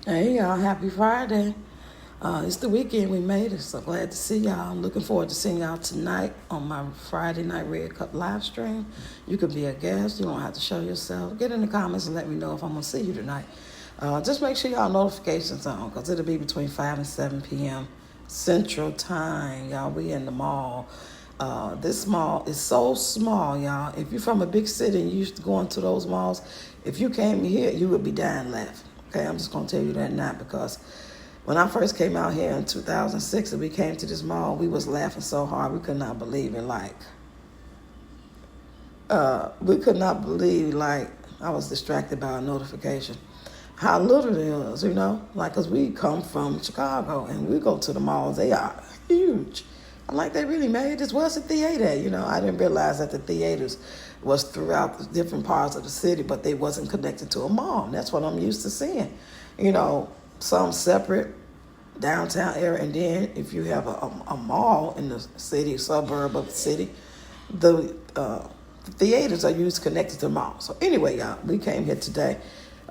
Hey y'all, happy Friday. It's the weekend, we made it, so glad to see y'all. I'm looking forward to seeing y'all tonight on my Friday night Red Cup live stream. You can be a guest, you don't have to show yourself. Get in the comments and let me know if I'm going to see you tonight. Just make sure y'all notifications on, because it'll be between 5 and 7 p.m. Central Time. Y'all, we in the mall. This mall is so small, y'all. If you're from a big city and you used to go into those malls, if you came here, you would be dying laughing. Okay, I'm just going to tell you that now because when I first came out here in 2006 and we came to this mall, we was laughing so hard we could not believe it. We could not believe, I was distracted by a notification. How little it is, because we come from Chicago and we go to the malls, they are huge. I'm like, they really made this? Where's the theater? I didn't realize that the theaters was throughout the different parts of the city, but they wasn't connected to a mall. And that's what I'm used to seeing. Some separate downtown area, and then if you have a mall in the city, suburb of the city, the theaters are used connected to the mall. So anyway, y'all, we came here today.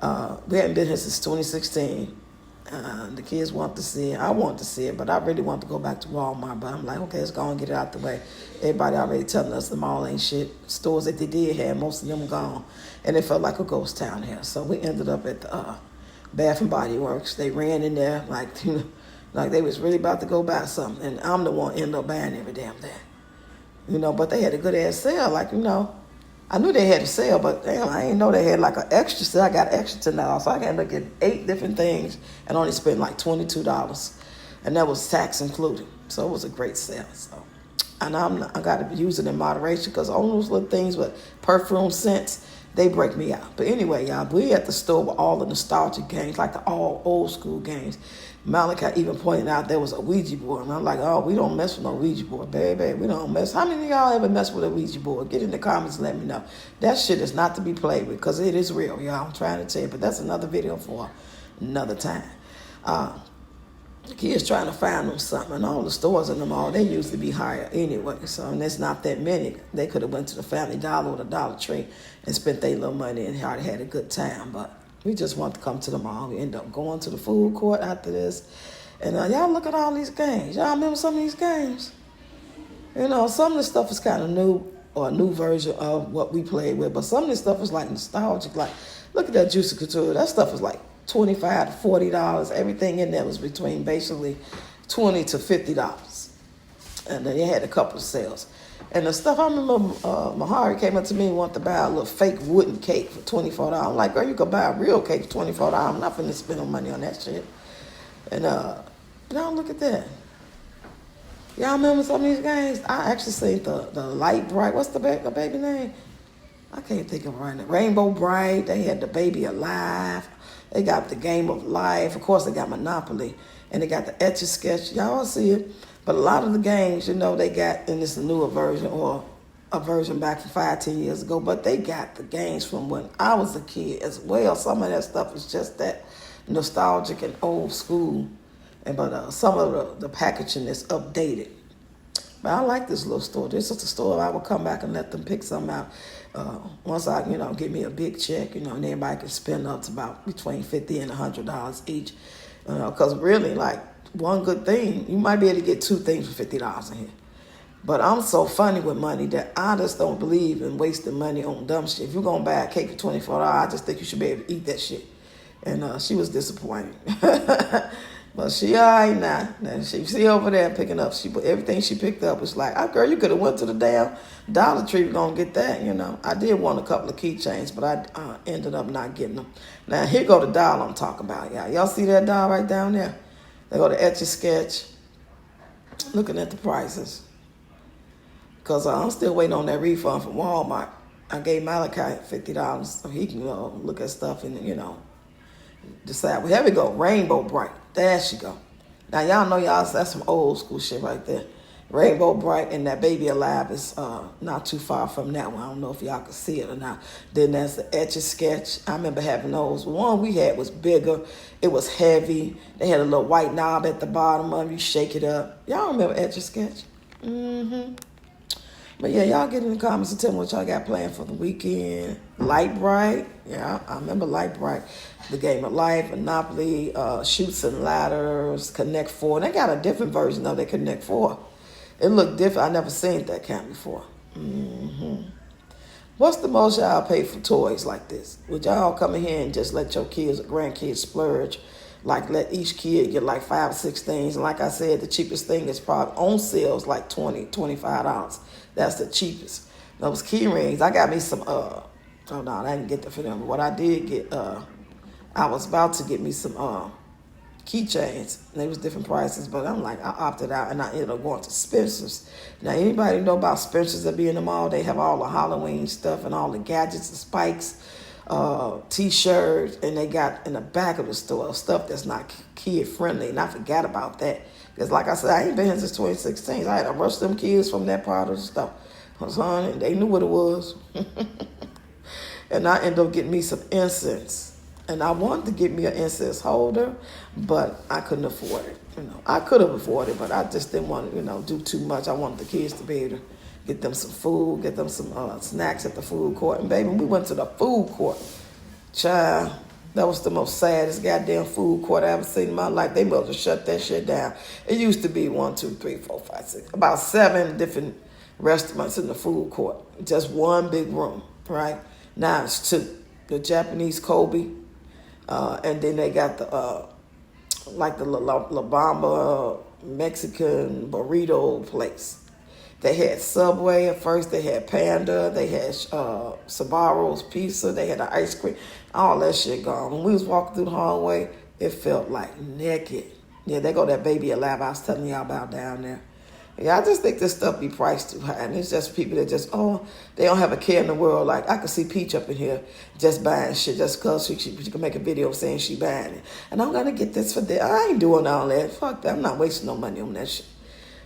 We haven't been here since 2016. The kids want to see it. I want to see it, but I really want to go back to Walmart. But I'm like, okay, let's go and get it out the way. Everybody already telling us the mall ain't shit. Stores that they did have, most of them gone. And it felt like a ghost town here. So we ended up at the Bath and Body Works. They ran in there like they was really about to go buy something. And I'm the one end up buying every damn thing. But they had a good ass sale. I knew they had a sale, but damn, I didn't know they had like an extra sale. I got extra $10, so I got to get 8 different things and only spent like $22, and that was tax included. So it was a great sale. So, and I got to use it in moderation because all those little things with perfume scents, they break me out. But anyway, y'all, we at the store with all the nostalgic games, like the all old school games. Malachi even pointed out there was a Ouija board. And I'm like, oh, we don't mess with no Ouija board, baby. We don't mess. How many of y'all ever mess with a Ouija board? Get in the comments and let me know. That shit is not to be played with because it is real, y'all. I'm trying to tell you, but that's another video for another time. The kids trying to find them something, and all the stores in the mall, they usually be higher anyway. So, and there's not that many. They could have went to the Family Dollar or the Dollar Tree and spent their little money and already had a good time, but we just want to come to the mall. We end up going to the food court after this. And y'all look at all these games. Y'all remember some of these games? Some of this stuff is kind of new or a new version of what we played with. But some of this stuff is like nostalgic. Like, look at that Juicy Couture. That stuff was like $25 to $40. Everything in there was between basically $20 to $50. And then they had a couple of sales. And the stuff, I remember Mahari came up to me and wanted to buy a little fake wooden cake for $24. I'm like, girl, you could buy a real cake for $24. I'm not finna spend no money on that shit. And y'all look at that. Y'all remember some of these games? I actually seen the Light Bright. What's the baby name? I can't think of it right now. Rainbow Bright. They had the Baby Alive. They got the Game of Life. Of course, they got Monopoly. And they got the Etch-a-Sketch. Y'all see it. But a lot of the games, they got in this newer version or a version back from 5-10 years ago. But they got the games from when I was a kid as well. Some of that stuff is just that nostalgic and old school. But some of the packaging is updated. But I like this little store. This is the store I would come back and let them pick something out. Once I, give me a big check, and everybody can spend up to about between $50 and $100 each. Because really, one good thing, you might be able to get 2 things for $50 in here. But I'm so funny with money that I just don't believe in wasting money on dumb shit. If you're going to buy a cake for $24, I just think you should be able to eat that shit. And she was disappointed. But she all right now. She see over there picking up. Everything she picked up was like, girl, you could have went to the damn Dollar Tree. We're going to get that, I did want a couple of keychains, but I ended up not getting them. Now, here go the doll I'm talking about, y'all. Y'all see that doll right down there? They go to Etch-a-Sketch. Looking at the prices. Because I'm still waiting on that refund from Walmart. I gave Malachi $50 so he can look at stuff and, decide. Well, here we go. Rainbow Bright. There she go. Now, y'all know that's some old school shit right there. Rainbow Bright and that Baby Alive is not too far from that one. I don't know if y'all can see it or not. Then there's the Etch-a-Sketch. I remember having those. The one we had was bigger. It was heavy. They had a little white knob at the bottom of it. You shake it up. Y'all remember Etch-a-Sketch? Mm-hmm. But yeah, y'all get in the comments and tell me what y'all got planned for the weekend. Light Bright. Yeah, I remember Light Bright. The Game of Life, Monopoly, Shoots and Ladders, Connect Four. And they got a different version of the Connect Four. It looked different. I never seen that camp before. What's the most y'all pay for toys like this? Would y'all come in here and just let your kids or grandkids splurge? Like let each kid get like 5 or 6 things. And like I said, the cheapest thing is probably on sales like $20, $25. That's the cheapest. Those key rings, I got me some, oh no, I didn't get that for them. But what I did get, I was about to get me some keychains. They was different prices, but I'm like, I opted out and I ended up going to Spencer's. Now, anybody know about Spencer's that be in the mall? They have all the Halloween stuff and all the gadgets and spikes, T-shirts, and they got in the back of the store stuff that's not kid friendly. And I forgot about that because, like I said, I ain't been here since 2016. I had to rush them kids from that part of the stuff. Honey, they knew what it was. And I ended up getting me some incense. And I wanted to get me an incense holder, but I couldn't afford it. I could have afforded it, but I just didn't want to, do too much. I wanted the kids to be able to get them some food, get them some snacks at the food court. And baby, we went to the food court. Child, that was the most saddest goddamn food court I ever seen in my life. They must have shut that shit down. It used to be 1, 2, 3, 4, 5, 6, about 7 different restaurants in the food court. Just one big room, right? Now it's 2. The Japanese Kobe. And then they got the like the La Bamba Mexican burrito place. They had Subway at first. They had Panda. They had Sbarro's Pizza. They had the ice cream. All that shit gone. When we was walking through the hallway, it felt like naked. Yeah, they go that Baby Alive I was telling y'all about down there. Yeah, I just think this stuff be priced too high. And it's just people that just, they don't have a care in the world. Like, I could see Peach up in here just buying shit just because she can make a video saying she buying it. And I'm going to get this for that. I ain't doing all that. Fuck that. I'm not wasting no money on that shit.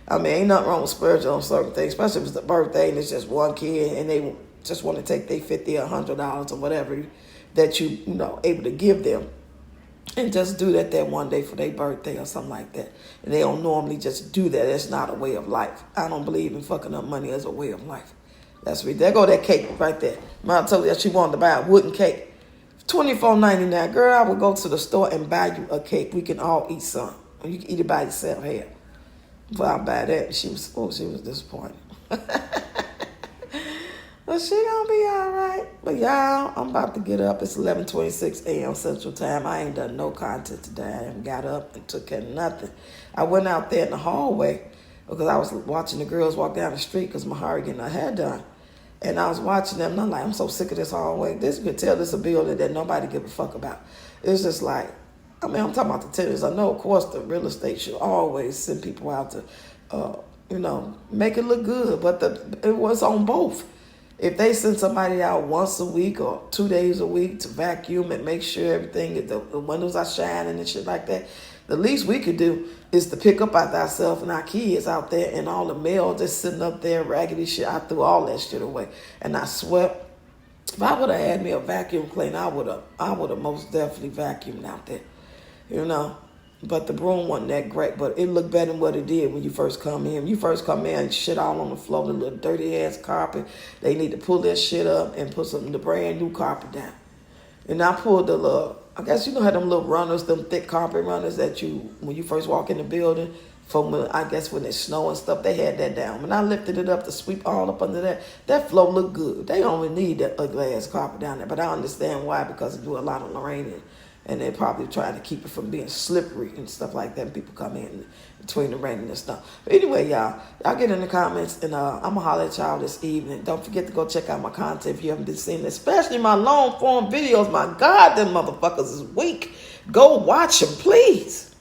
I mean, ain't nothing wrong with splurging on certain things, especially if it's the birthday and it's just one kid and they just want to take their $50 or $100 or whatever that you able to give them. And just do that one day for their birthday or something like that. And they don't normally just do that. It's not a way of life. I don't believe in fucking up money as a way of life. That's right. There go that cake right there. Mom told me that she wanted to buy a wooden cake. $24.99. Girl, I would go to the store and buy you a cake. We can all eat some. You can eat it by yourself here. But I'll buy that. She was disappointed. But she gonna be all right. But y'all, I'm about to get up. It's 11:26 a.m. Central Time. I ain't done no content today. I haven't got up and took care of nothing. I went out there in the hallway because I was watching the girls walk down the street because Mahari getting her hair done. And I was watching them and I'm like, I'm so sick of this hallway. You could tell this a building that nobody give a fuck about. It's just like, I'm talking about the tenants. I know, of course, the real estate should always send people out to, make it look good. But it was on both. If they send somebody out once a week or 2 days a week to vacuum and make sure everything, the windows are shining and shit like that, the least we could do is to pick up after ourselves and our kids out there and all the mail just sitting up there, raggedy shit. I threw all that shit away. And I swept. If I would have had me a vacuum cleaner, I would have most definitely vacuumed out there, But the broom wasn't that great, but it looked better than what it did when you first come in. When you first come in, shit all on the floor, the little dirty-ass carpet. They need to pull that shit up and put the brand new carpet down. And I pulled the little, I guess you know how them little runners, them thick carpet runners that when you first walk in the building, when it's snow and stuff, they had that down. When I lifted it up to sweep all up under that floor looked good. They only need that ugly-ass carpet down there, but I understand why, because it do a lot of rain and they're probably trying to keep it from being slippery and stuff like that. And people come in between the rain and stuff. But anyway, y'all get in the comments, and I'm going to holler at y'all this evening. Don't forget to go check out my content if you haven't been seeing it, especially my long-form videos. My God, them motherfuckers is weak. Go watch them, please.